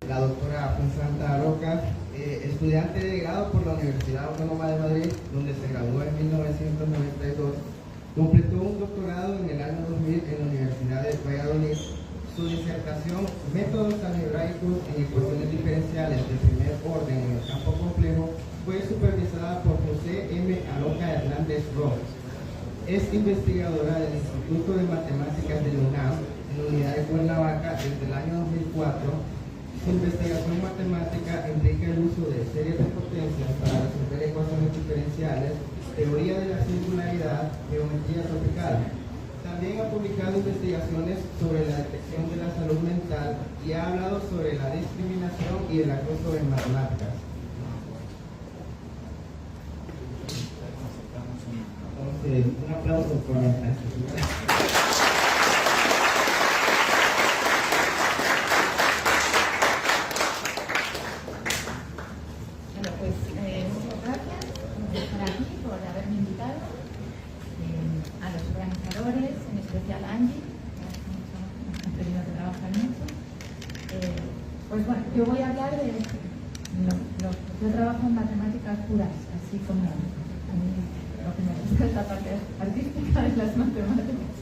La doctora Santa Roca, estudiante de grado por la Universidad Autónoma de Madrid, donde se graduó en 1992, completó un doctorado en el año 2000 en la Universidad de Valladolid. Su disertación, Métodos algebraicos en ecuaciones diferenciales de primer orden en el campo complejo, fue supervisada por José M. Aroca Hernández Ross. Es investigadora del Instituto de Matemáticas de la UNAM en la unidad de Cuernavaca desde el año 2004. Su investigación matemática implica el uso de series de potencias para resolver ecuaciones diferenciales, teoría de la singularidad, geometría tropical. También ha publicado investigaciones sobre la detección de la salud mental y ha hablado sobre la discriminación y el acoso en matemáticas. Entonces, un aplauso por la clase. Pues bueno, yo voy a hablar de yo trabajo en matemáticas puras, así como a mí lo que me gusta es la parte artística de las matemáticas.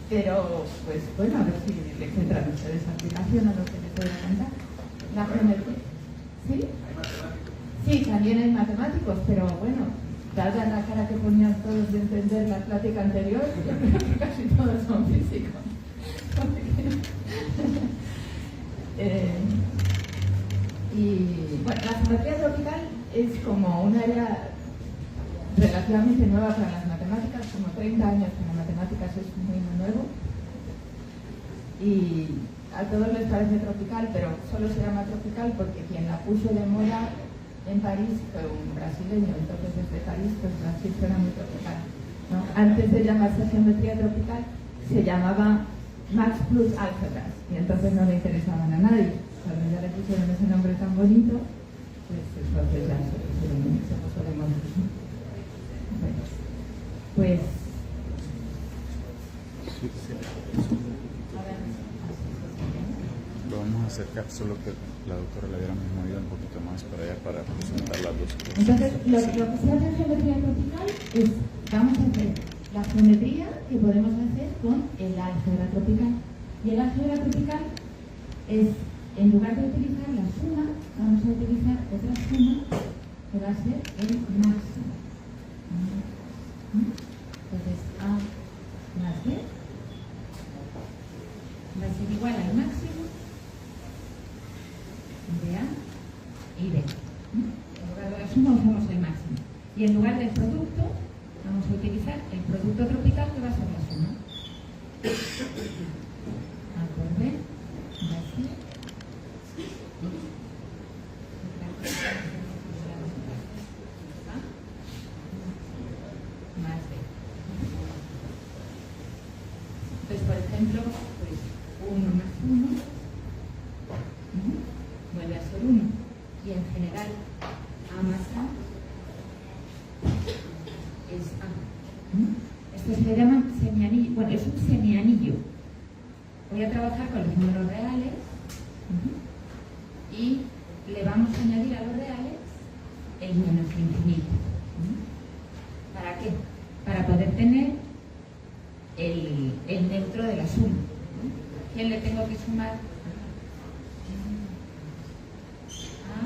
Pero, pues bueno, a ver si le encuentran ustedes aplicación a lo que les voy a contar. La geometría. ¿Sí? Sí, también hay matemáticos, pero bueno, dada la cara que ponían todos de entender la plática anterior, yo creo que casi todos son físicos. Y bueno, la geometría tropical es como un área relativamente nueva para las matemáticas, como 30 años para matemáticas es muy nuevo. Y a todos les parece tropical, pero solo se llama tropical porque quien la puso de moda en París fue un brasileño, entonces desde París pues Brasil suena muy tropical, ¿no? Antes de llamarse geometría tropical se llamaba Max Plus Álgebras y entonces no le interesaban a nadie. Cuando ya le pusieron ese nombre tan bonito, pues entonces ya se puso de moda. Bueno, pues lo vamos a acercar, solo que la doctora le hubiéramos movido un poquito más para allá para presentar las dos cosas. Entonces, lo que se hace en geometría tropical es, vamos a hacer la geometría que podemos hacer con el álgebra tropical. Y el álgebra tropical es, en lugar de utilizar la suma, vamos a utilizar otra suma que va a ser el máximo. Entonces, A más B va a ser igual al máximo de A y B. En lugar de la suma usamos el máximo. Y en lugar del producto, vamos a utilizar el producto tropical que va a ser la suma. A por B va a ser más B. Entonces, por ejemplo, pues 1 más 1 vuelve a ser 1. Y en general, A más A es A. Esto se le llama semianillo. Bueno, es un semianillo. Voy a trabajar con los números reales y le vamos a añadir a los reales el menos infinito. ¿Para qué? Para poder tener el neutro de la suma. ¿Quién le tengo que sumar? A.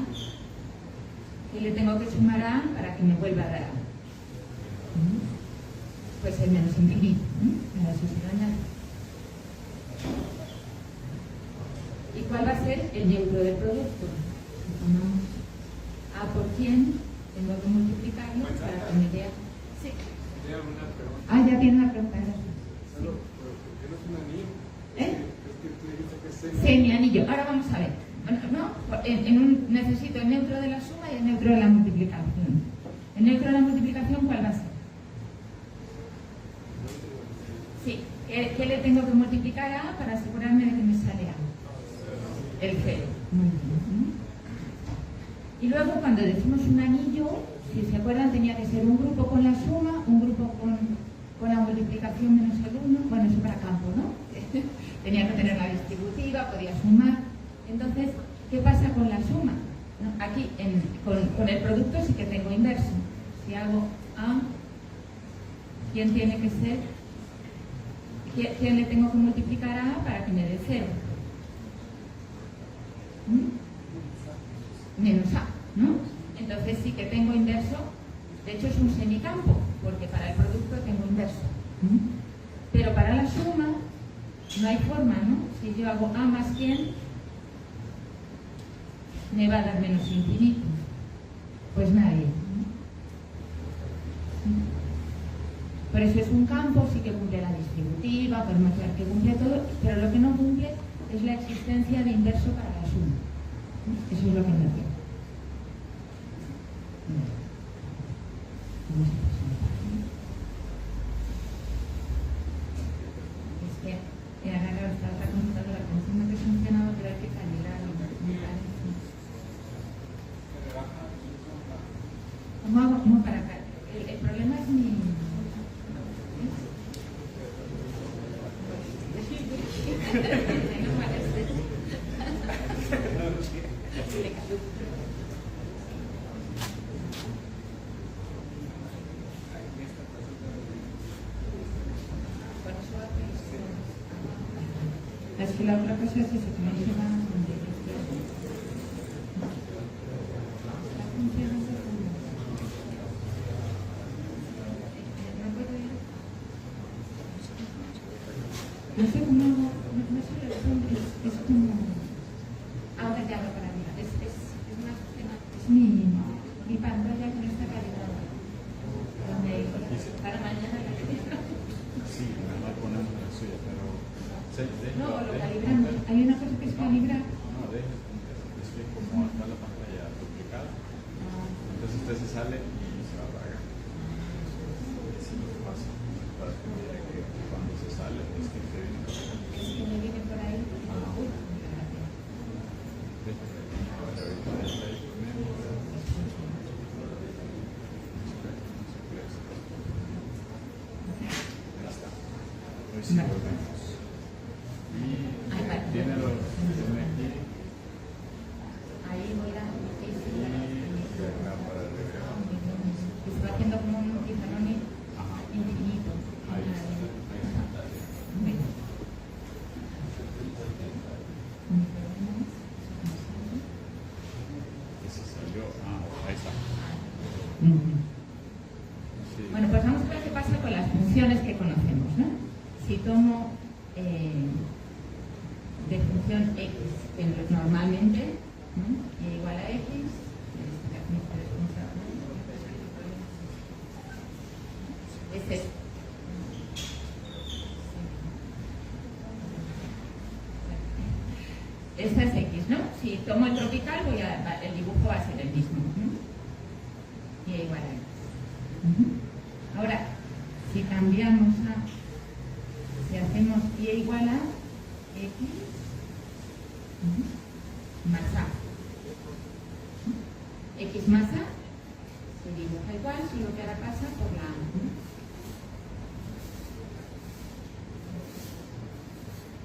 ¿Quién le tengo que sumar a para que me vuelva a dar A? Pues el menos infinito. Ahora eso se lo añado. ¿Y cuál va a ser el neutro del producto? Si tomamos A por 100, tengo que multiplicarlo para que me dé A. Sí. Ah, ya tiene una pregunta. ¿Por qué no es un anillo? ¿Eh? Es que tú dijiste que es Semianillo. Ahora vamos a ver. Bueno, no, necesito el neutro de la suma y el neutro de la multiplicación. ¿El neutro de la multiplicación cuál va a ser? Sí. ¿Qué le tengo que multiplicar a para asegurarme de que me sale A? El 0. Muy bien. Y luego cuando decimos un anillo, si se acuerdan, tenía que ser un grupo con la suma, un grupo con la multiplicación menos el 1. Bueno, eso para campo, ¿no? Tenía que tener la distributiva, podía sumar. Entonces, ¿qué pasa con la suma? ¿No? Aquí, con el producto sí que tengo inverso. Si hago A, ¿quién tiene que ser? ¿Quién le tengo que multiplicar a A para que me dé 0? Menos A, ¿no? Entonces sí que tengo inverso. De hecho es un semicampo, porque para el producto tengo inverso. Pero para la suma no hay forma, ¿no? Si yo hago A más quién, me va a dar menos infinito. Pues nadie. Por eso es un campo, sí que cumple la distributiva, podemos ver que cumple todo, pero lo que no cumple es la existencia de inverso para la suma. Eso es lo que no tiene. Es que he agarrado esta otra computadora que encima que funcionaba, pero hay que calibrarlo. ¿Cómo hago? No, para acá. El problema es mi... Es que la otra cosa es eso, que no se va a no sé cómo, no sé, es como... Ahora ya lo para mí, es mi pantalla que no está calibrada. Para mañana la Sí, mejor ponemos la suya, pero... no, lo calibramos. Hay una cosa que es calibrar. No, es que como está la pantalla duplicada, entonces usted se sale y se apaga. Así lo pasa, para que vea que cuando se sale es que usted viene. Es que me viene por ahí. Sí, volvemos. Y tiene los aquí. Ahí voy a... Y de acá para arriba. Se va haciendo como un pizarrón infinito. Ahí está. Ese salió. Ahí está. Sí. Bueno, pues vamos a ver qué pasa con las funciones que conocemos, ¿no? Si tomo de función x, que normalmente y igual a x, es esto. Esta es x, ¿no? Si tomo el tropical, el dibujo va a ser el mismo, ¿no? Y igual a x. Ahora, si cambiamos si hacemos y igual a x más a. X más a se dibuja igual, solo que ahora pasa por la a.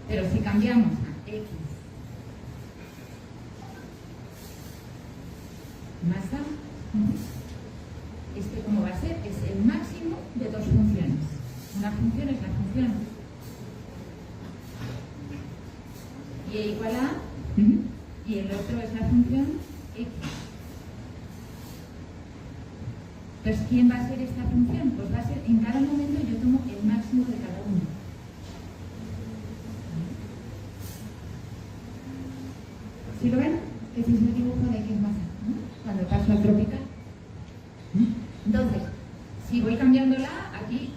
Pero si cambiamos a x más a, este como va a ser, es el máximo de dos funciones. Una función es la función y igual a, y el otro es la función x. Entonces, ¿quién va a ser esta función? Pues va a ser, en cada momento yo tomo el máximo de cada uno. ¿Sí lo ven? Ese es el dibujo de x más a, ¿no? Cuando paso al tropical. Entonces, si voy cambiando la A, aquí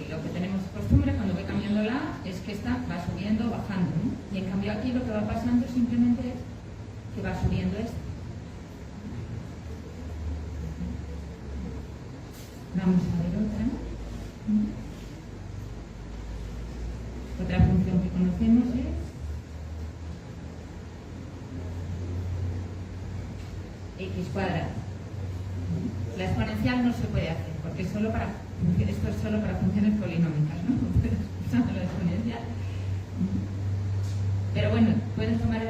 lo que tenemos costumbre cuando voy cambiando la A es que esta va subiendo o bajando, ¿no? Y en cambio aquí lo que va pasando simplemente es que va subiendo esta. Vamos a ver otra. Otra función que conocemos es x cuadrado. La exponencial no se puede hacer porque es solo para, esto es solo para funciones polinómicas, ¿no? Usando la exponencial. Pero bueno, puedes tomar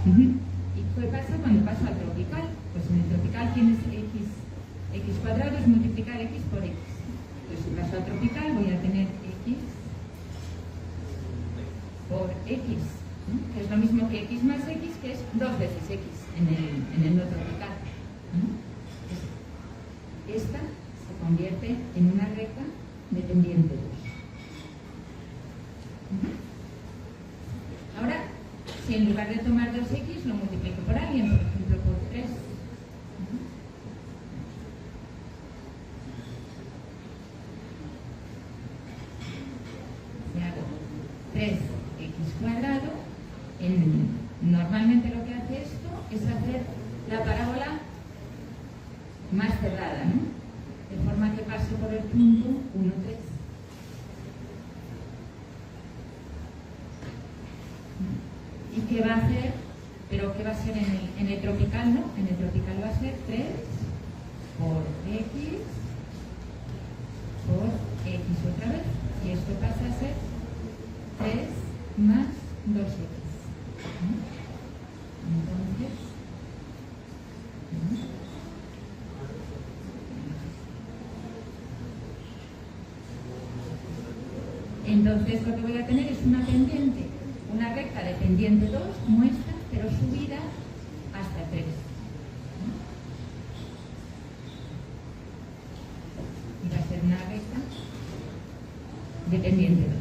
¿Y qué pasa cuando paso al tropical? Pues en el tropical tienes x cuadrado es multiplicar x por x. Pues si paso al tropical voy a tener x por x, ¿no? Que es lo mismo que x más x, que es 2 veces x en el no tropical, ¿no? Esta se convierte en una recta de pendiente 2. Ahora, si en lugar de tomar 2x lo multiplico por alguien, por ejemplo por 3, y hago 3x cuadrado, normalmente lo que hace esto es hacer la parábola más cerrada, ¿no? De forma que pase por el punto 1, 3. ¿Y qué va a hacer? Pero ¿qué va a ser en el tropical? No, en el tropical va a ser 3 por x por x otra vez. Y esto pasa a ser 3 más 2x. Entonces lo que voy a tener es una pendiente, una recta de pendiente 2 como esta, pero subida hasta 3. Y va a ser una recta de pendiente 2.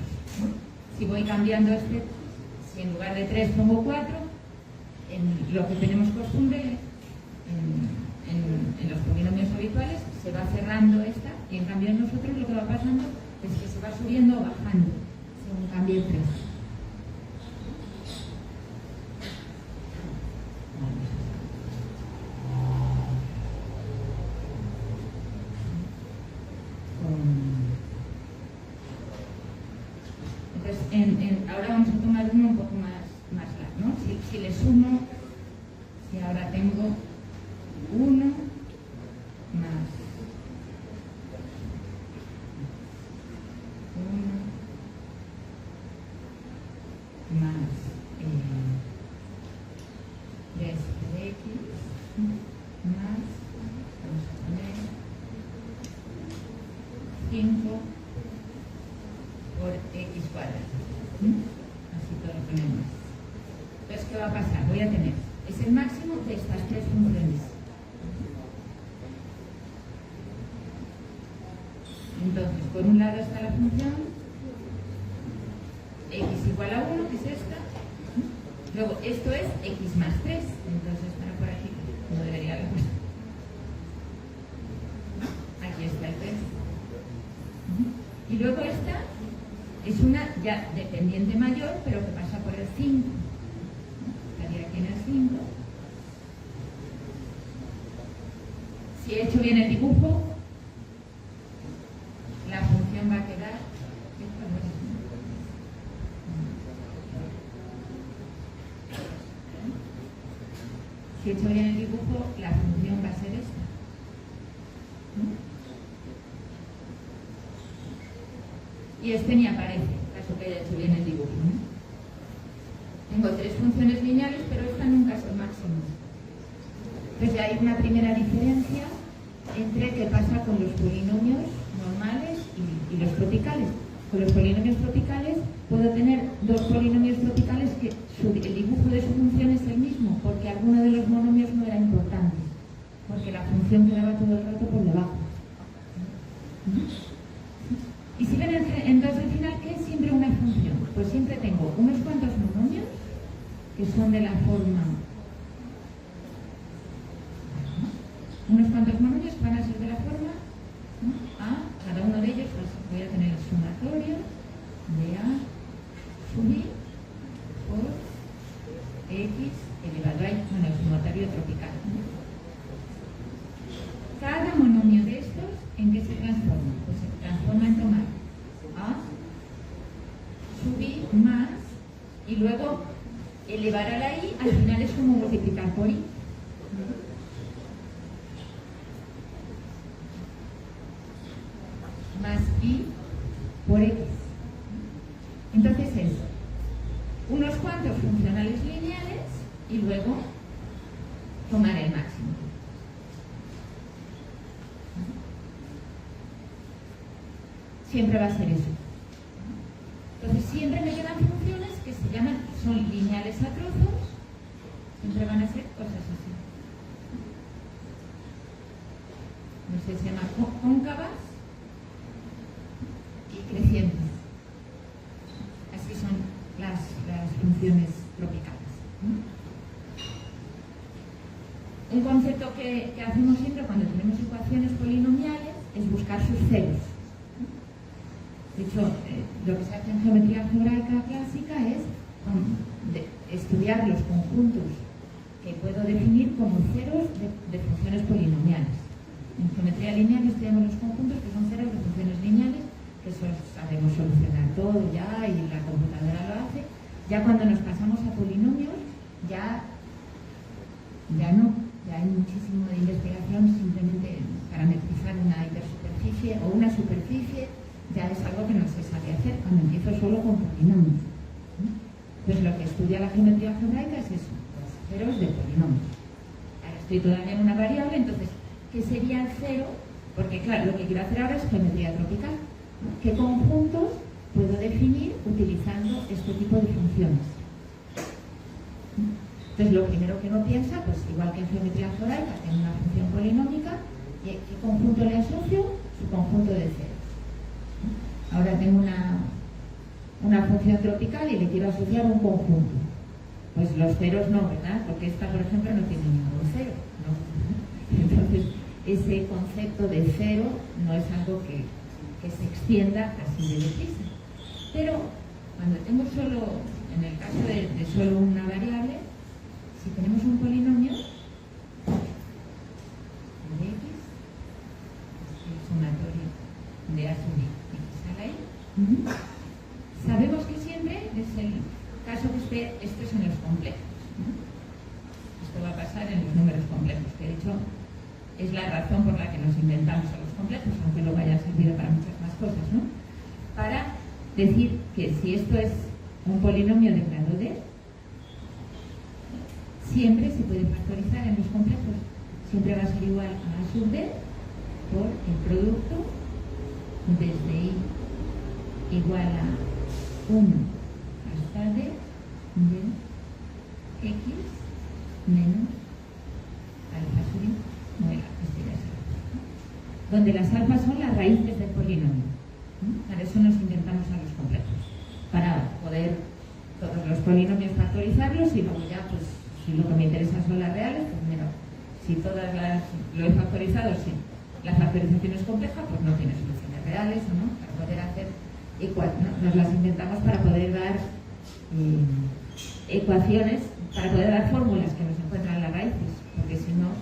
Si voy cambiando si en lugar de 3 pongo 4, en lo que tenemos costumbre en los polinomios habituales se va cerrando esta, y en cambio en nosotros lo que va pasando es que se va subiendo o bajando según cambie el 3. Entonces, ahora vamos a tomar uno un poco más largo, ¿no? Si le sumo, si ahora tengo 1 más 1 más 3 por x más, vamos a poner 5 por x cuadrado. Así todo lo ponemos. Entonces, ¿qué va a pasar? Voy a tener, es el máximo de estas tres funciones. Entonces, por un lado está la función x igual a 1, que es esta. Luego, esto es x más 3. Entonces, estará por aquí. No debería haber puesto. Aquí está el 3. Y luego esta es una ya dependiente mayor, pero que pasa por el 5. Estaría aquí en el 5. Si he hecho bien el dibujo, la función va a quedar. Si he hecho bien el dibujo, la función va a ser esta. Y este ni aparece, caso que haya hecho bien el dibujo, ¿no? Tengo tres funciones lineales, pero esta nunca es el máximo. Entonces ya hay una primera diferencia entre qué pasa con los polinomios normales y los tropicales. Con los polinomios tropicales puedo tener dos polinomios tropicales que el dibujo de su función es el mismo, porque alguno de los monomios no era importante, porque la función quedaba todo el rato por debajo. Y si ven entonces al final, ¿qué es siempre una función? Pues siempre tengo unos cuantos monomios que son de la forma... Unos cuantos monomios que van a ser de la forma A, cada uno de ellos pues voy a tener el sumatorio de A sub I por X elevado a I, bueno, el sumatorio tropical. Cada monomio de estos, ¿en qué se transforma? Pues se transforma en tomar A sub I más, y luego elevar a la I, al final es como multiplicar por I. Más I por X. Entonces es unos cuantos funcionales lineales y luego tomar el máximo. Siempre va a ser eso. Entonces siempre me quedan funciones que se llaman, son lineales a trozos, siempre van a ser cosas así. No sé, se llama cóncavas y crecientes. Así son las funciones tropicales. Un concepto que hacemos siempre cuando tenemos ecuaciones polinomiales es buscar sus ceros. De hecho, lo que se hace en geometría algebraica clásica es estudiar los conjuntos que puedo definir como ceros de funciones polinomiales. En geometría lineal estudiamos los conjuntos que son ceros de funciones lineales, que eso sabemos solucionar todo ya y la computadora lo hace. Ya cuando nos pasamos a polinomios, ya no, ya hay muchísimo de investigación simplemente parametrizar una hipersuperficie o una superficie. Ya es algo que no se sabe hacer cuando empiezo solo con polinomios. Pues lo que estudia la geometría algebraica es eso, los ceros de polinomios. Ahora estoy todavía en una variable, entonces, ¿qué sería el cero? Porque claro, lo que quiero hacer ahora es geometría tropical. ¿Qué conjuntos puedo definir utilizando este tipo de funciones? Entonces, lo primero que uno piensa, pues igual que en geometría algebraica, tengo una función polinómica, ¿qué conjunto le asocio? Su conjunto de ceros. Ahora tengo una función tropical y le quiero asociar un conjunto. Pues los ceros no, ¿verdad? Porque esta, por ejemplo, no tiene ningún cero, ¿no? Entonces, ese concepto de cero no es algo que se extienda así de deprisa. Pero cuando tengo solo, en el caso de solo una variable, si tenemos un polinomio de x, el sumatorio de a sub i. Sabemos que siempre es el caso que estos son los complejos, ¿no? Esto va a pasar en los números complejos, que de hecho es la razón por la que nos inventamos a los complejos, aunque luego haya servido para muchas más cosas, ¿no? Para decir que si esto es un polinomio de grado d, siempre se puede factorizar en los complejos. Siempre va a ser igual a a sub d por el producto desde i igual a 1 hasta d de x menos alfa sub i, no el alfa, este ya es alfa, donde las alfas son las raíces del polinomio. Para eso nos inventamos a los complejos, para poder todos los polinomios factorizarlos y luego ya, pues, si lo que me interesa son las reales, pues mira, si todas lo he factorizado, si la factorización es compleja, pues no tiene soluciones reales, ¿o no? Para poder hacer nos las inventamos para poder dar ecuaciones, para poder dar fórmulas que nos encuentran las raíces, porque si no,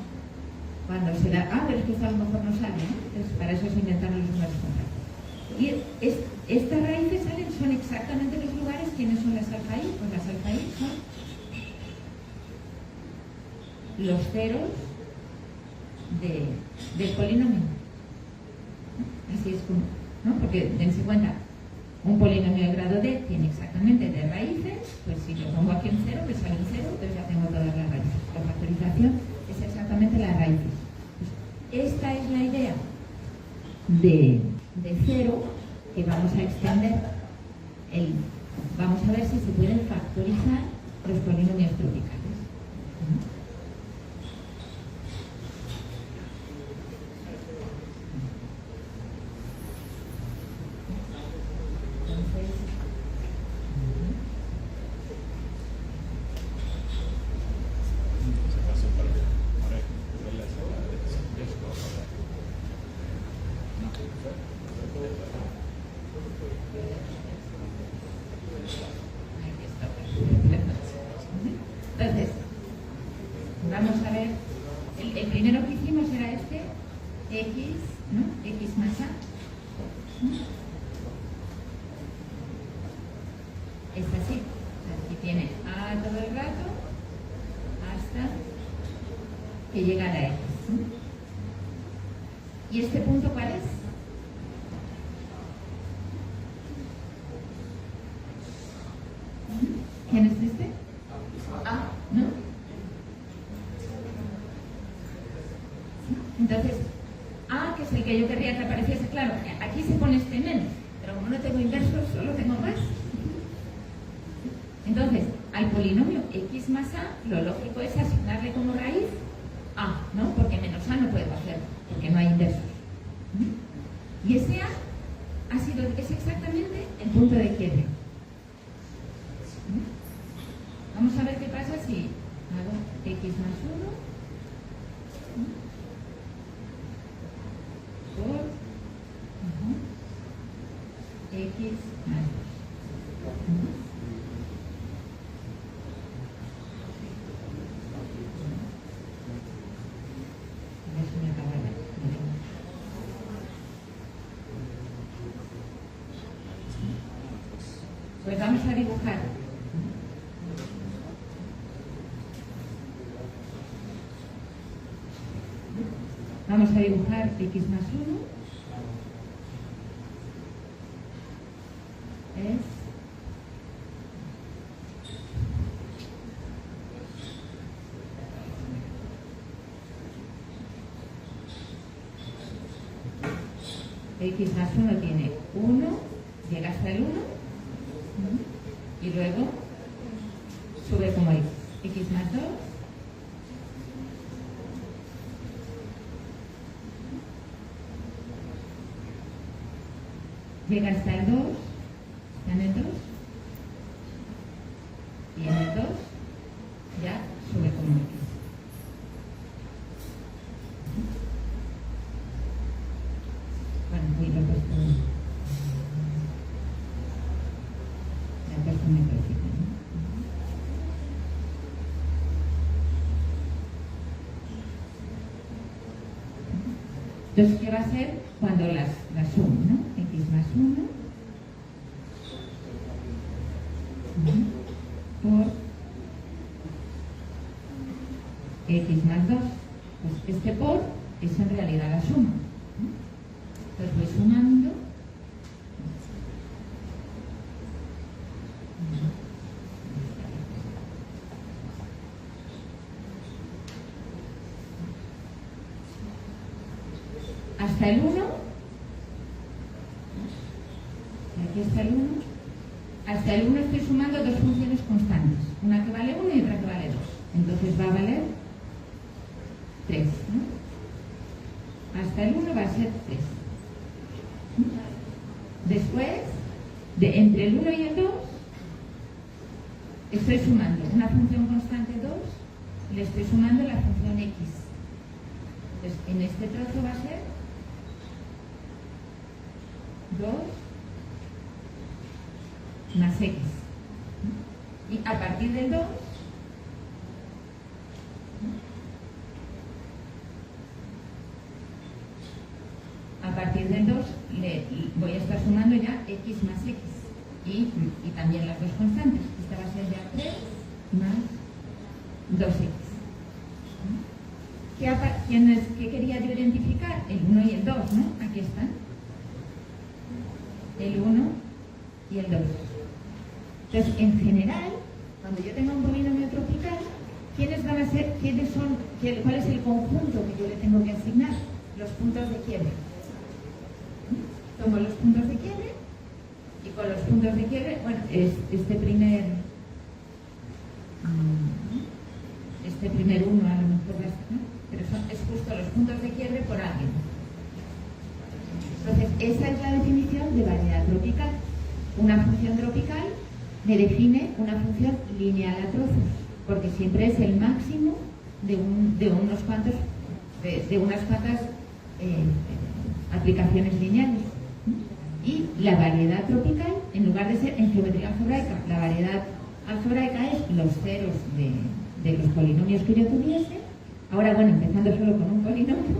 cuando se da, pero es que esto a lo mejor no sale, ¿no? Entonces, para eso se inventaron los números complejos. Y estas raíces son exactamente los lugares. ¿Quiénes son las alfa i? Pues las alfa i son los ceros del polinomio. Así es como, ¿no? Porque dense cuenta, un polinomio de grado d tiene exactamente d raíces, pues si lo pongo aquí en cero, me sale en cero, entonces ya tengo todas las raíces. La factorización es exactamente las raíces. Pues esta es la idea de cero que vamos a extender. Vamos a ver si se pueden factorizar los polinomios tropicales. Entonces, vamos a ver, el primero que hicimos era este, x, ¿no? X más a. Es así, aquí tiene a todo el rato hasta que llega a la x. ¿Y este punto cuál es? ¿Quién es este? A, ¿no? Entonces, A, que es el que yo querría que apareciese, claro, aquí se pone este menos, pero como no tengo inversos, solo tengo más. Entonces, al polinomio x más a, lo lógico es asignarle como raíz a, ¿no? Porque menos a no puedo hacer, porque no hay inversos. Y ese a es exactamente el punto de quiebre. Vamos a ver qué pasa si hago x más 1 por x más 2. Pues vamos a dibujar. Vamos a dibujar x más 1. Es x más 1 tiene 1, llega hasta el 1 y luego sube como x más 2 llega hasta el 2, está en el 2 y en el 2 ya sube como x. Bueno, muy lo he puesto. La he puesto muy perfecta, ¿no? Entonces, ¿qué va a ser cuando las sumo, ¿no? X más 1 por x más 2. Pues este por es en realidad la suma. Entonces voy sumando. Hasta el 1. Y aquí está el 1. Hasta el 1 estoy sumando dos funciones constantes. Una que vale 1 y otra que vale 2. Entonces va a valer 3. ¿No? Hasta el 1 va a ser 3. Después, entre el 1 y el 2, estoy sumando una función constante 2, le estoy sumando la función x. Entonces, en este trozo va a ser 2 más x. Y a partir del 2, voy a estar sumando ya x más x y también las dos constantes. Esta va a ser ya 3 más 2x. ¿Qué quería yo identificar? El 1 y el 2, ¿no? Aquí están. El 1 y el 2. Entonces, en general, cuando yo tenga un polinomio tropical, ¿cuál es el conjunto que yo le tengo que asignar? Los puntos de quiebre. Tomo los puntos de quiebre y con los puntos de quiebre, bueno, este primer 1 a lo mejor, ¿no? Pero es justo los puntos de quiebre por alguien. Entonces, esa es la definición de variedad tropical. Una función tropical me define una función lineal a trozos, porque siempre es el máximo de unas cuantas aplicaciones lineales. Y la variedad tropical, en lugar de ser en geometría algebraica, la variedad algebraica es los ceros de los polinomios que yo tuviese. Ahora, bueno, empezando solo con un polinomio,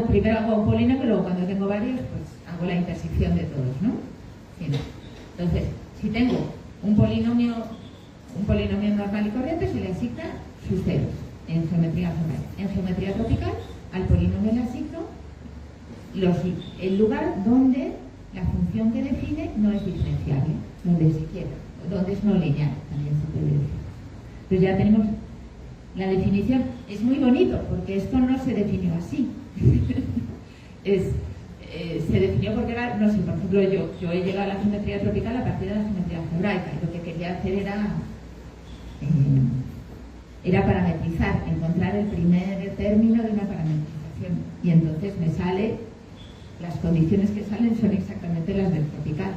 primero hago un polinomio, luego cuando tengo varios, pues hago la intersección de todos, ¿no? Sí, ¿no? Entonces, si tengo un polinomio normal y corriente, se le asigna sus ceros en geometría algebraica. En geometría tropical, al polinomio le asigno el lugar donde la función que define no es diferenciable, donde es no lineal, también se puede decir. Entonces ya tenemos la definición es muy bonito, porque esto no se definió así. Se definió porque era, no sé, por ejemplo, yo he llegado a la geometría tropical a partir de la geometría algebraica, y lo que quería hacer era parametrizar, encontrar el primer término de una parametrización. Y entonces me sale, las condiciones que salen son exactamente las del tropical.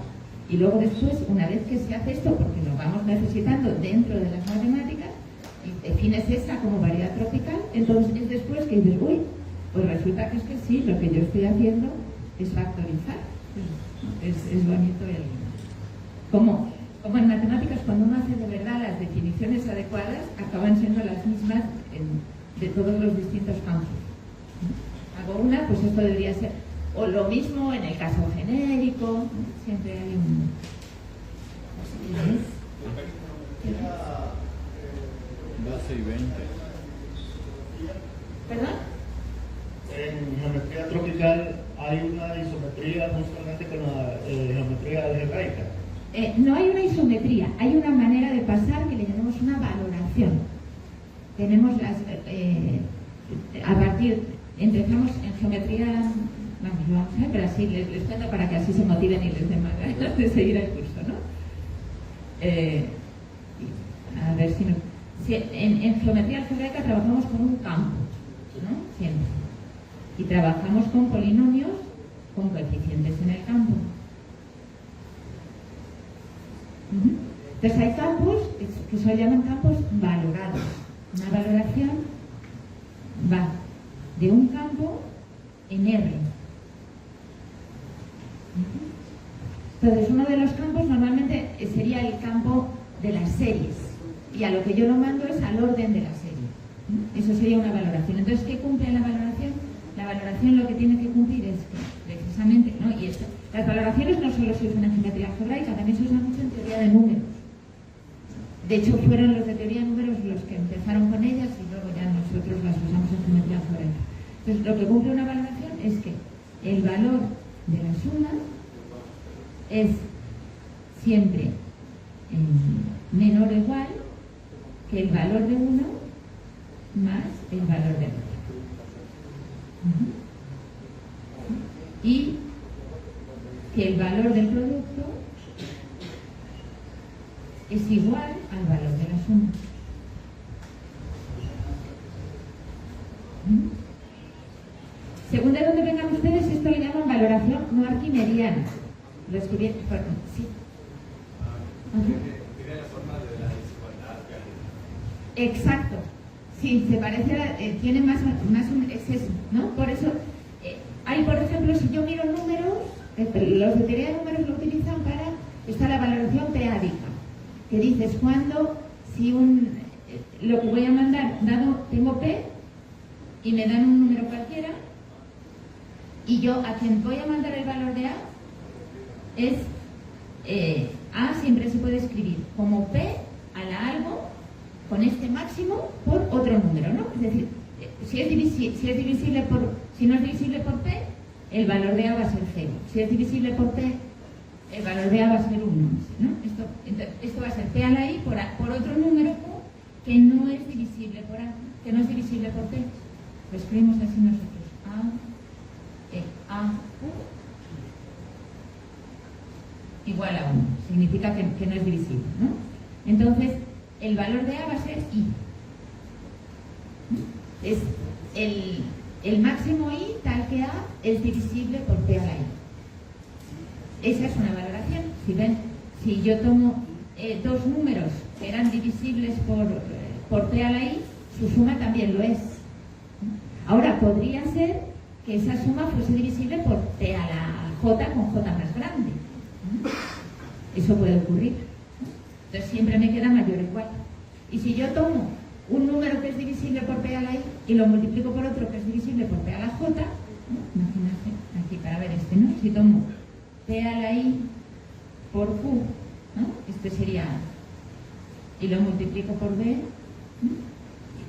Y luego después, una vez que se hace esto, porque lo vamos necesitando dentro de las matemáticas, y defines esa como variedad tropical, entonces es después que dices, uy, pues resulta que es que sí, lo que yo estoy haciendo es factorizar. Es bonito como en matemáticas, cuando uno hace de verdad las definiciones adecuadas, acaban siendo las mismas de todos los distintos campos. Hago una, pues esto debería ser, o lo mismo en el caso genérico, siempre hay un... 12 y 20. ¿Perdón? En geometría tropical hay una isometría justamente con la geometría algebraica. No hay una isometría, hay una manera de pasar que le llamamos una valoración. Tenemos empezamos en geometría, vamos a ver, pero así les cuento para que así se motiven y les den más ganas de seguir el curso, ¿no? A ver si no... En geometría algebraica trabajamos con un campo, ¿no? Siempre. Y trabajamos con polinomios con coeficientes en el campo. Entonces hay campos que se llaman campos valorados. Una valoración va de un campo en R. Entonces uno de los campos normalmente sería el campo de las series, y a lo que yo lo mando es al orden de la serie. Eso sería una valoración. Entonces, ¿qué cumple la valoración? La valoración lo que tiene que cumplir es que, precisamente, ¿no? Y esto, las valoraciones no solo se usan en geometría algebraica, también se usan mucho en teoría de números. De hecho, fueron los de teoría de números los que empezaron con ellas y luego ya nosotros las usamos en geometría algebraica. Entonces, lo que cumple una valoración es que el valor de la suma es siempre menor o igual que el valor de uno más el valor de otro. Y que el valor del producto es igual al valor de la suma. Según de dónde vengan ustedes, esto le llaman valoración no arquimediana. Lo escribí, perdón, sí. Tiene la forma de la desigualdad. Exacto. Sí, se parece tiene más un exceso, ¿no? Por eso, hay, por ejemplo, si yo miro números, los de teoría de números lo utilizan está la valoración p-ádica, que dices si lo que voy a mandar, tengo p, y me dan un número cualquiera, y yo a quien voy a mandar el valor de a, es, a siempre se puede escribir como p a la algo, con este máximo por otro número, ¿no? Es decir, si no es divisible por p, el valor de a va a ser 0. Si es divisible por p, el valor de a va a ser 1, ¿no? Esto va a ser p a la i por otro número q que no es divisible por a, que no es divisible por p. Lo escribimos así nosotros. A q igual a 1. Significa que no es divisible, ¿no? Entonces, el valor de a va a ser i. Es el máximo i tal que a es divisible por p a la i. Esa es una valoración. Si ven, si yo tomo dos números que eran divisibles por p a la i, su suma también lo es. Ahora, podría ser que esa suma fuese divisible por p a la j con j más grande. Eso puede ocurrir. Entonces siempre me queda mayor o igual. Y si yo tomo un número que es divisible por p a la i y lo multiplico por otro que es divisible por p a la j, ¿no? Imagínate aquí para ver ¿no? Si tomo p a la i por q, ¿no? Este sería a, y lo multiplico por b, ¿no?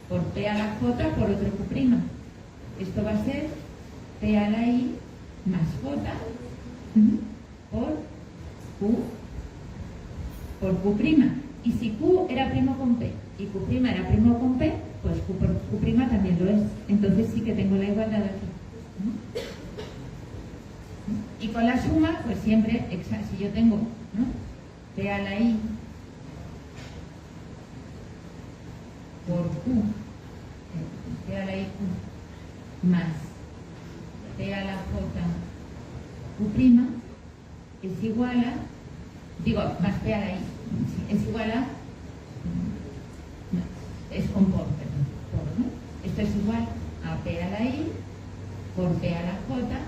Por p a la j por otro q'. Esto va a ser p a la i más j, ¿no? por q'. Y si q era primo con p y q' era primo con p, pues q' Q por Q' también lo es. Entonces sí que tengo la igualdad aquí. Y con la suma, pues siempre, si yo tengo, ¿no?, P a la I por Q, P a la I Q, más P a la J Q', es igual a, digo, más P a la I, es igual a, es con por, perdón, por, ¿no? Esto es igual a P a la I por P a la J.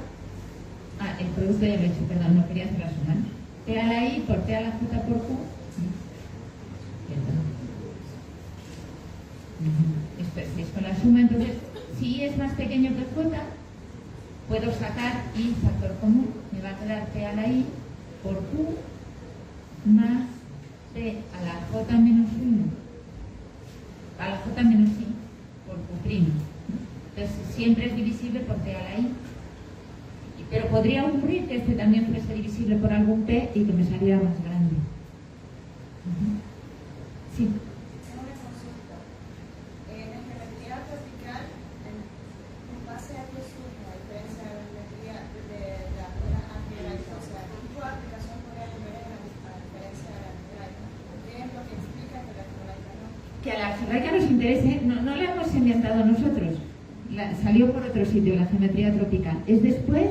El producto ya lo he hecho, perdón, no quería hacer la suma. P a la I por P a la J por Q. Esto es con la suma. Entonces, si I es más pequeño que J, puedo sacar I factor común. Me va a quedar P a la I por Q más P a la J menos 1 a la J menos I por Q'. Entonces, siempre es divisible por P a la I. Pero podría ocurrir que este también fuese divisible por algún P y que me saliera más grande. Sí. Tengo una consulta. En geometría tropical, en base a qué surge la diferencia de geometría de la algebraica, o sea, ¿qué aplicación podría tener en la diferencia de la algebraica? ¿Qué es lo que explica que la algebraica no? Que a la algebraica nos interese, no la hemos inventado nosotros. Salió por otro sitio, la geometría tropical. Es después,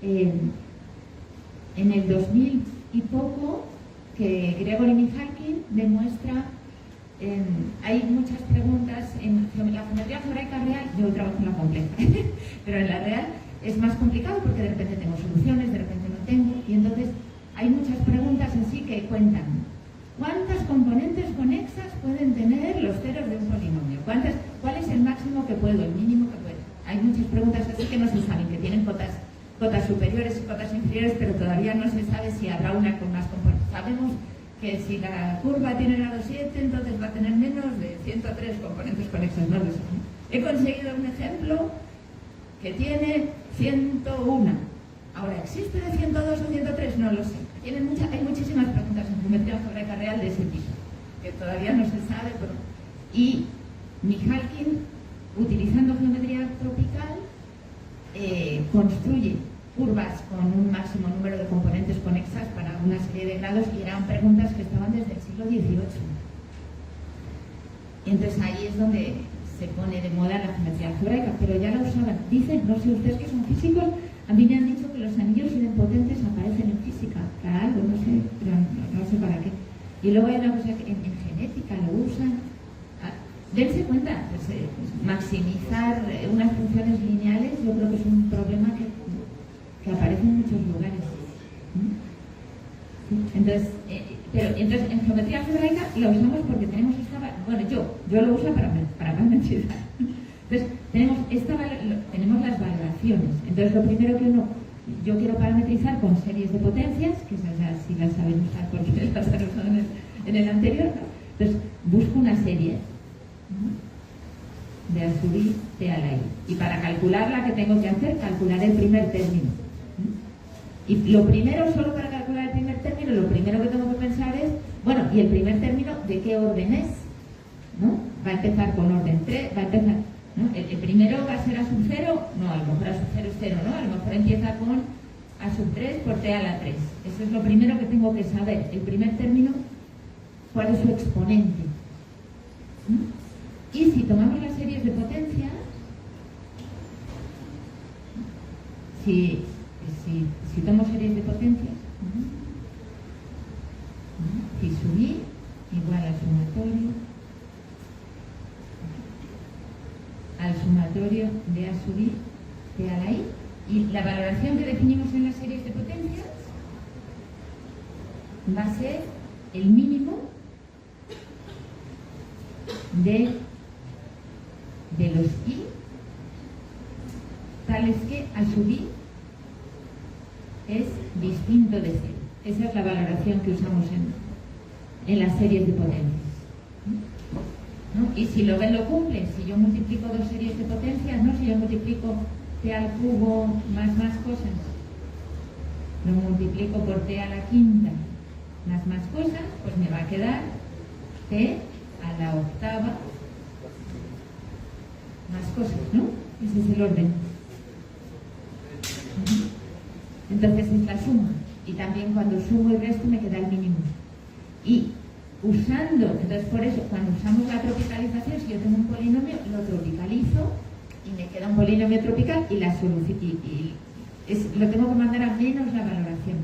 en el 2000 y poco, que Gregory Mihalkin demuestra, hay muchas preguntas en la geometría algebraica real. Yo trabajo en la compleja, pero en la real es más complicado porque de repente tengo soluciones, de repente no tengo, y entonces hay muchas preguntas así que cuentan ¿cuántas componentes conexas pueden tener los ceros de un polinomio? ¿Cuál es el máximo que puedo, el mínimo que puedo? Hay muchas preguntas así que no se saben, que tienen cotas superiores y cotas inferiores, pero todavía no se sabe si habrá una con más componentes. Sabemos que si la curva tiene grado 7, entonces va a tener menos de 103 componentes conexas, no lo sé. He conseguido un ejemplo que tiene 101. Ahora, ¿existe de 102 o 103? No lo sé. Hay muchísimas preguntas en geometría algebraica real de ese tipo, que todavía no se sabe, pero... Y Mihalkin, utilizando geometría tropical, construye curvas con un máximo número de componentes conexas para una serie de grados, y eran preguntas que estaban desde el siglo XVIII. Y entonces ahí es donde se pone de moda la geometría algebraica, pero ya la usaban. Dicen, no sé ustedes que son físicos, a mí me han dicho que los anillos idempotentes aparecen en física, para algo, no sé, pero no sé para qué. Y luego hay una cosa que en genética lo usan. Dense cuenta, pues, maximizar unas funciones lineales, yo creo que es un problema que aparece en muchos lugares. ¿Sí? Entonces, entonces, en geometría algebraica la usamos porque tenemos esta... Bueno, yo lo uso para parametrizar. Entonces, tenemos las valoraciones. Entonces, lo primero que yo quiero parametrizar con series de potencias, que esas ya sí las saben usar porque las han usado en el anterior, ¿no? Entonces, busco una serie de A sub I, T a la I. Y para calcularla, ¿qué tengo que hacer? Calcular el primer término. Y lo primero, solo para calcular el primer término, lo primero que tengo que pensar es, bueno, ¿y el primer término de qué orden es? ¿No? Va a empezar con orden 3, va a empezar, ¿no? El primero va a ser A sub 0, no, a lo mejor A sub 0 es 0, ¿no? A lo mejor empieza con A sub 3 por T a la 3. Eso es lo primero que tengo que saber. El primer término, ¿cuál es su exponente? Y si tomamos las series de potencia, si tomo series de potencias, phi sub I igual al sumatorio de A sub I, T a la I, y la valoración que definimos en las series de potencias va a ser el mínimo de los I tales que A sub I es distinto de 0. Esa es la valoración que usamos en las series de potencias, ¿no? Y si lo cumple, si yo multiplico dos series de potencias, ¿no? Si yo multiplico T al cubo más cosas, lo multiplico por T a la quinta más cosas, pues me va a quedar T a la octava más cosas, ¿no? Ese es el orden. Entonces es la suma. Y también cuando sumo el resto me queda el mínimo. Y usando, entonces por eso, cuando usamos la tropicalización, si yo tengo un polinomio, lo tropicalizo y me queda un polinomio tropical y la solución lo tengo que mandar a menos la valoración.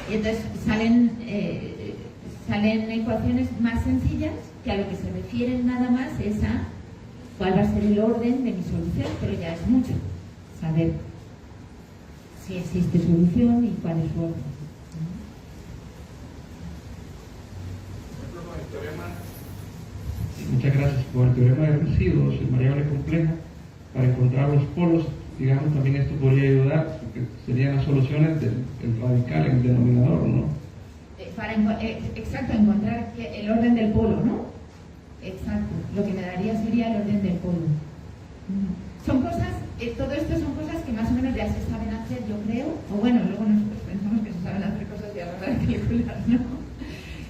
Y entonces salen ecuaciones más sencillas que a lo que se refieren nada más es a cuál va a ser el orden de mi solución, pero ya es mucho saber si existe solución y cuál es su orden. Sí, muchas gracias. Por el teorema de residuos en variable compleja, para encontrar los polos, digamos, también esto podría ayudar, porque serían las soluciones del radical en el denominador, ¿no? Exacto, encontrar el orden del polo, ¿no? Exacto, lo que me daría sería el orden del polo. Son cosas, todo esto son cosas que más o menos ya se saben hacer, yo creo, o bueno, luego nosotros pensamos que se saben hacer cosas de a la hora de calcular, ¿no?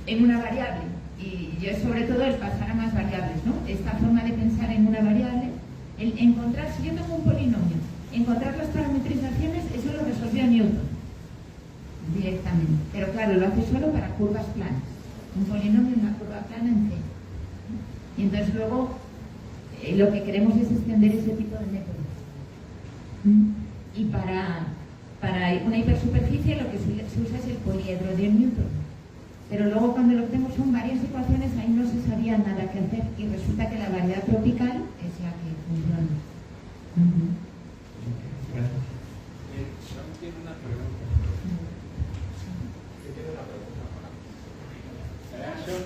En una variable. Y yo sobre todo el pasar a más variables, ¿no? Esta forma de pensar en una variable, el encontrar, si yo tengo un polinomio, encontrar las parametrizaciones, eso lo resolvió Newton directamente. Pero claro, lo hace solo para curvas planas. Un polinomio, una curva plana en C. Y entonces luego lo que queremos es extender ese tipo de métodos. Y para una hipersuperficie lo que se usa es el poliedro de Newton. Pero luego cuando lo que tengo son varias ecuaciones, ahí no se sabía nada que hacer y resulta que la variedad tropical es la que funciona. Gracias. Sean tiene una pregunta. ¿Qué tiene una pregunta para Sean?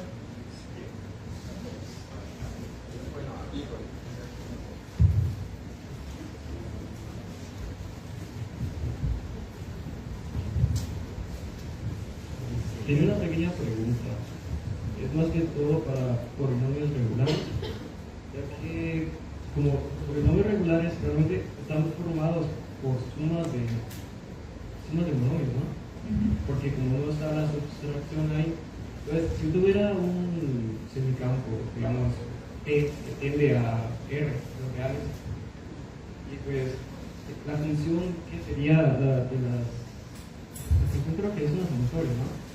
Bueno, híjole. Tiene una pequeña pregunta. Es más que todo para polinomios regulares, ya que como polinomios regulares realmente están formados por sumas de monomios, ¿no? Porque como no está la sustracción ahí, pues si tuviera un semicampo, digamos, E que tiende a R, lo que hace, y pues la función que sería la función creo que es una sumatoria, ¿no?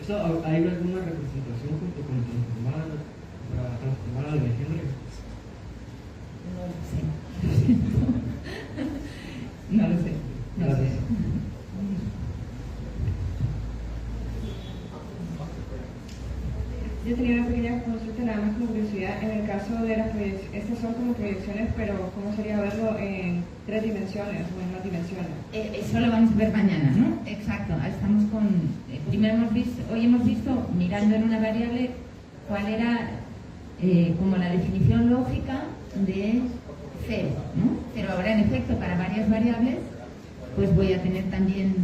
¿Eso hay alguna representación junto con la transformada de Legendre? No lo sé. No lo sé. No lo sé. Yo tenía una pequeña consulta, nada más como curiosidad. En el caso de las proyecciones, estas son como proyecciones, pero ¿cómo sería verlo en 3 dimensiones o en 2 dimensiones? Eso lo vamos a ver mañana, ¿no? Exacto. Estamos con. Primero hoy hemos visto, mirando en una variable, cuál era como la definición lógica de cero, ¿no? Pero ahora, en efecto, para varias variables, pues voy a tener también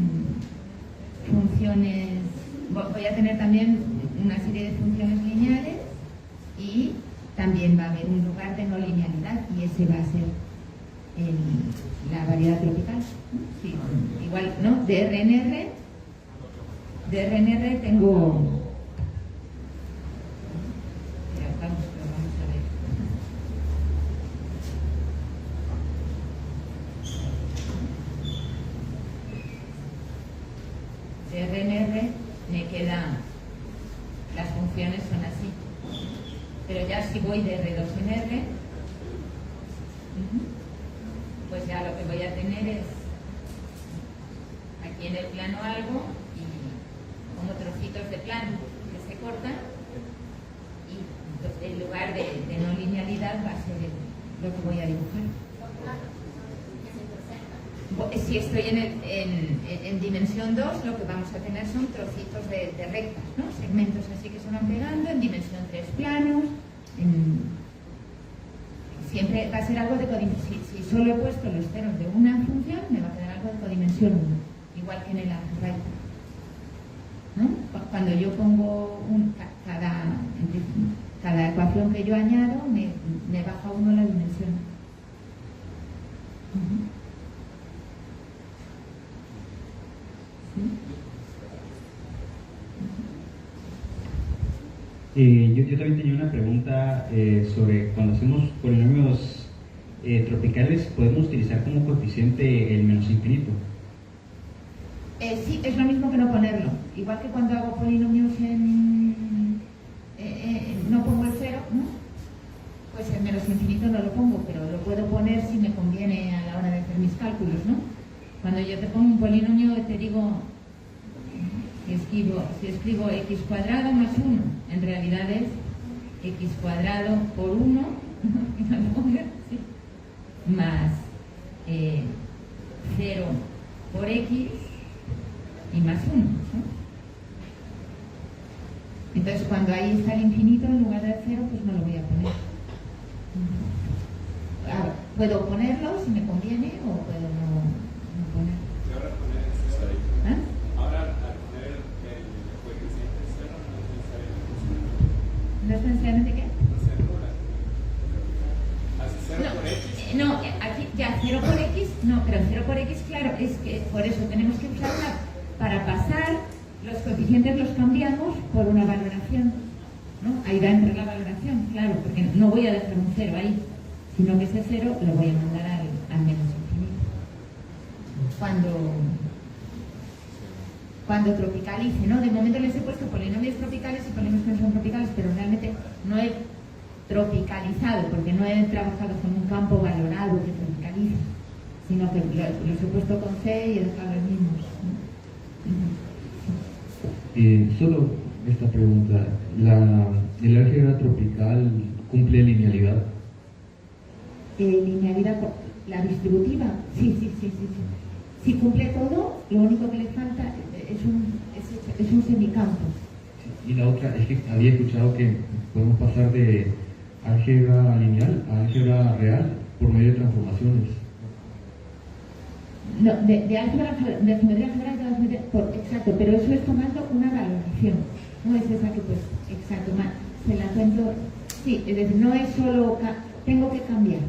funciones. Voy a tener también una serie de funciones lineales y también va a haber un lugar de no linealidad y ese va a ser la variedad tropical, ¿no? Sí, igual, ¿no? De RNR tengo. Vamos a ver. De RNR me queda. Las funciones son así. Pero ya si voy de R2 en R, pues ya lo que voy a tener es aquí en el plano algo y como trocitos de plano que se cortan y entonces en lugar de no linealidad va a ser lo que voy a dibujar. Si estoy en dimensión 2, lo que vamos a tener son trocitos de rectas, ¿no? Segmentos así que se van pegando, en dimensión 3 planos. Siempre va a ser algo de codimensión. Si solo he puesto los ceros de una función, me va a quedar algo de codimensión 1, igual que en el algebra, ¿no? Cuando yo pongo cada ecuación que yo añado, me baja 1 la dimensión. Yo también tenía una pregunta sobre cuando hacemos polinomios tropicales, ¿podemos utilizar como coeficiente el menos infinito? Sí, es lo mismo que no ponerlo. Igual que cuando hago polinomios no pongo el cero, ¿no? Pues el menos infinito no lo pongo, pero lo puedo poner si me conviene a la hora de hacer mis cálculos, ¿no? Cuando yo te pongo un polinomio, te digo, si escribo x cuadrado más 1, en realidad es x cuadrado por 1, más 0 por x y más 1, ¿no? Entonces, cuando ahí está el infinito, en lugar de 0, pues no lo voy a poner. Ahora, puedo ponerlo si me conviene o puedo no poner. ¿Y ahora poner el cero? ¿Ah? Ahora, al poner el coeficiente cero, no es necesariamente ¿No es necesariamente qué? no se anula. Hace cero por x. No, aquí ya 0 por x, no, pero 0 por x, claro, es que por eso tenemos que usarla para pasar. Los coeficientes los cambiamos por una valoración, ¿no? Ahí va a entrar la valoración, claro, porque no voy a dejar un 0 ahí, sino que ese 0 lo voy a mandar al menos infinito. Cuando tropicalice, ¿no? De momento les he puesto polinomios tropicales y polinomios que no son tropicales, pero realmente no he tropicalizado, porque no he trabajado con un campo valorado que tropicaliza, sino que los he puesto con C y he dejado los mismos, ¿no? Solo esta pregunta, ¿el álgebra tropical cumple linealidad? Linealidad, la distributiva, sí. Si cumple todo, lo único que le falta es un semicampo. Y la otra es que había escuchado que podemos pasar de álgebra lineal a álgebra real por medio de transformaciones. No, de álgebra, de geometría algebraica, exacto, pero eso es tomando una valoración, no es esa que pues, exacto, se la cuento, sí, es decir, no es solo, tengo que cambiar.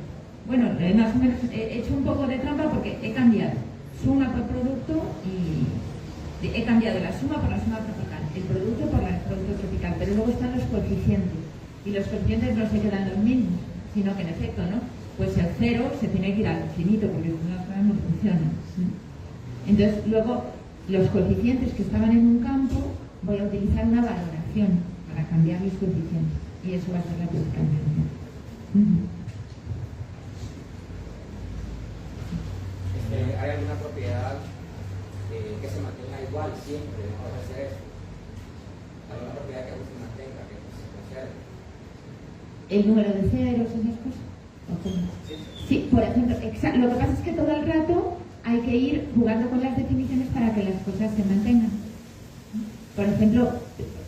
Bueno, más o menos he hecho un poco de trampa porque he cambiado suma por producto y he cambiado la suma por la suma tropical, el producto por el producto tropical, pero luego están los coeficientes, y los coeficientes no se quedan los mismos, sino que en efecto, ¿no? Pues el 0 se tiene que ir al infinito porque si no funciona. Entonces, luego, los coeficientes que estaban en un campo, voy a utilizar una valoración para cambiar los coeficientes. Y eso va a ser la tropicalización. ¿Hay alguna propiedad que se mantenga igual siempre después de hacer eso? ¿Alguna propiedad que se mantenga, que se conserve? El número de ceros, esas cosas. Sí, por ejemplo, lo que pasa es que todo el rato hay que ir jugando con las definiciones para que las cosas se mantengan. Por ejemplo,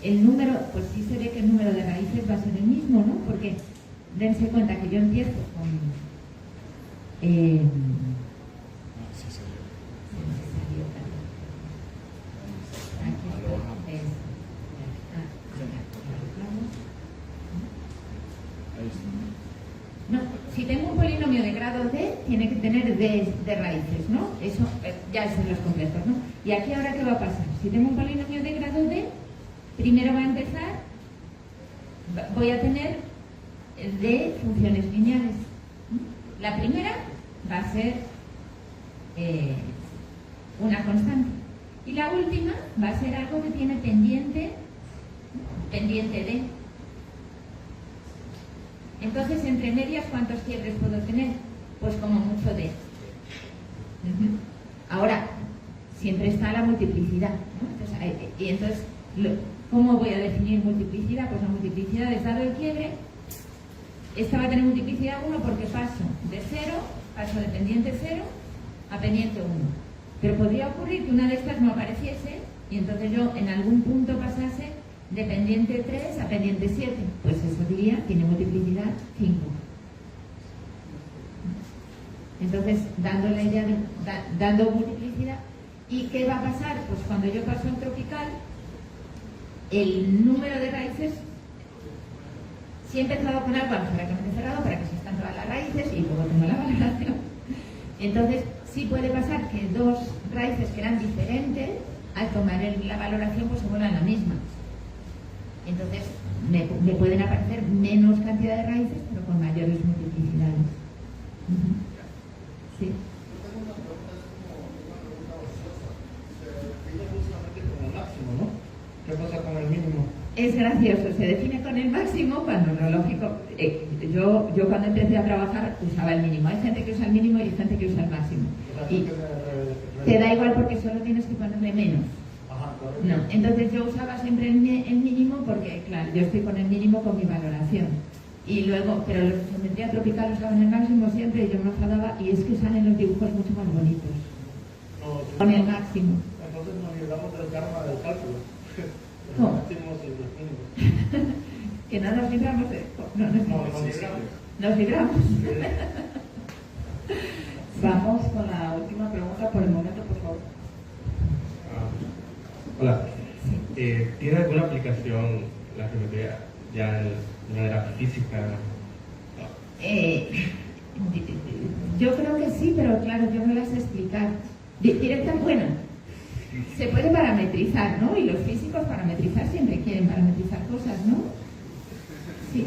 el número, pues sí se ve que el número de raíces va a ser el mismo, ¿no? Porque dense cuenta que yo empiezo con... No, si tengo un polinomio de grado D, tiene que tener D de raíces, ¿no? Eso ya es en los complejos, ¿no? Y aquí ahora, ¿qué va a pasar? Si tengo un polinomio de grado D, primero va a empezar, voy a tener D funciones lineales. La primera va a ser una constante. Y la última va a ser algo que tiene pendiente D. Entonces, entre medias, ¿cuántos quiebres puedo tener? Pues como mucho D. Ahora, siempre está la multiplicidad, ¿no? Y entonces, ¿cómo voy a definir multiplicidad? Pues la multiplicidad es dado el quiebre. Esta va a tener multiplicidad 1 porque paso de pendiente 0 a pendiente 1. Pero podría ocurrir que una de estas no apareciese y entonces yo en algún punto pasase de pendiente 3 a pendiente 7, pues eso diría, tiene multiplicidad 5. Entonces, dándole ya dando multiplicidad, ¿y qué va a pasar? Pues cuando yo paso en tropical, el número de raíces, si he empezado con algo absolutamente cerrado para que existan todas las raíces y luego tengo la valoración. Entonces, sí puede pasar que dos raíces que eran diferentes, al tomar la valoración, pues se vuelvan la misma. Entonces, me pueden aparecer menos cantidad de raíces, pero con mayores multiplicidades. Sí. Yo tengo una pregunta, es como una pregunta ociosa. Se define justamente como el máximo, ¿no? ¿Qué pasa con el mínimo? Es gracioso, se define con el máximo cuando no, lógico. Yo cuando empecé a trabajar usaba el mínimo. Hay gente que usa el mínimo y hay gente que usa el máximo. Y te da igual porque solo tienes que ponerle menos. Ajá, correcto. No, entonces yo usaba siempre el mínimo porque, claro, yo estoy con el mínimo con mi valoración. Y luego, pero los de geometría tropical usaban el máximo siempre y yo me enfadaba y es que salen los dibujos mucho más bonitos. No, Con el máximo. Entonces nos libramos del karma del cálculo. ¿Cómo? Los máximos y los mínimos. Que no nos libramos de... No, nos libramos. Nos libramos. Vamos con la última pregunta por el momento, por favor. Hola. ¿Tiene alguna aplicación la geometría ya de manera física? Yo creo que sí, pero claro, yo no las sé explicar. Directa, bueno, se puede parametrizar, ¿no? Y los físicos parametrizar siempre quieren parametrizar cosas, ¿no? Sí.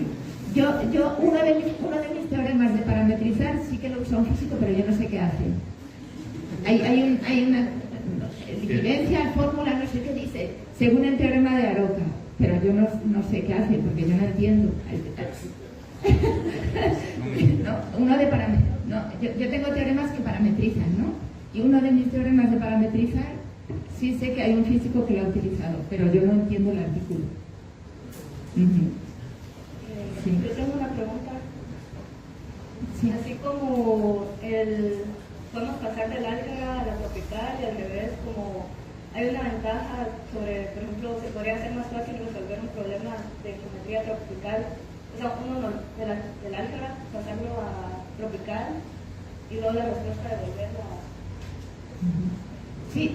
Uno de mis teoremas de parametrizar sí que lo usa un físico, pero yo no sé qué hace. Hay una evidencia, fórmula, no sé qué dice, según el teorema de Aroca, pero yo no sé qué hace, porque yo no entiendo. Yo tengo teoremas que parametrizan, ¿no? Y uno de mis teoremas de parametrizar, sí sé que hay un físico que lo ha utilizado, pero yo no entiendo el artículo. Sí. Yo tengo una pregunta. Sí. Así como podemos pasar del álgebra a la tropical y al revés, como hay una ventaja sobre, por ejemplo, se podría hacer más fácil resolver un problema de geometría tropical, o sea, uno del álgebra, pasarlo a tropical y luego la respuesta devolverla. Sí,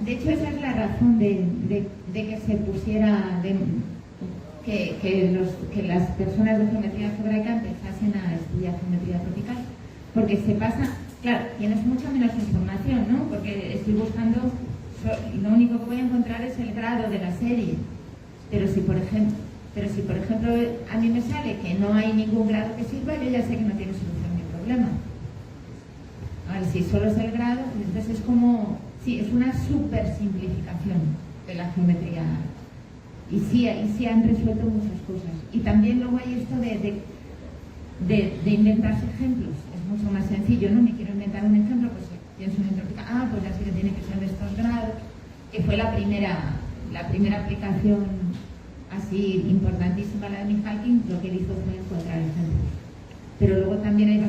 de hecho esa es la razón de que se pusiera, que las personas de geometría algebraica empezasen a estudiar geometría tropical, porque se pasa, claro, tienes mucha menos información, ¿no? Porque estoy buscando, lo único que voy a encontrar es el grado de la serie, pero si por ejemplo a mí me sale que no hay ningún grado que sirva, yo ya sé que no tiene solución mi problema. Ahora, si solo es el grado, entonces es como, sí, es una super simplificación de la geometría. Y sí han resuelto muchas cosas. Y también luego hay esto de inventarse ejemplos. Es mucho más sencillo, ¿no? Me quiero inventar un ejemplo, pues pienso en entrópica, pues ya sé que tiene que ser de estos grados, que fue la primera aplicación así importantísima, la de Mihalkin. Lo que él hizo fue encontrar ejemplos. Pero luego también hay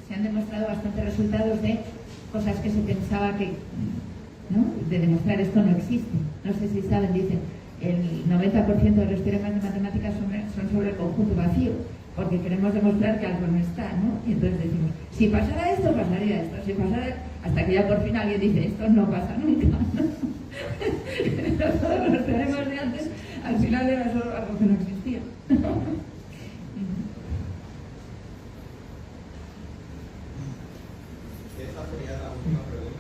se han demostrado bastantes resultados de cosas que se pensaba que, ¿no? De demostrar esto no existe. No sé si saben, dicen, el 90% de los teoremas de matemáticas son sobre el conjunto vacío, porque queremos demostrar que algo no está, ¿no? Y entonces decimos, si pasara esto, pasaría esto, si pasara... Hasta que ya por fin alguien dice, esto no pasa nunca, ¿no? Todos los teoremas de antes, al final era solo algo que no existía. Esa sería la última pregunta.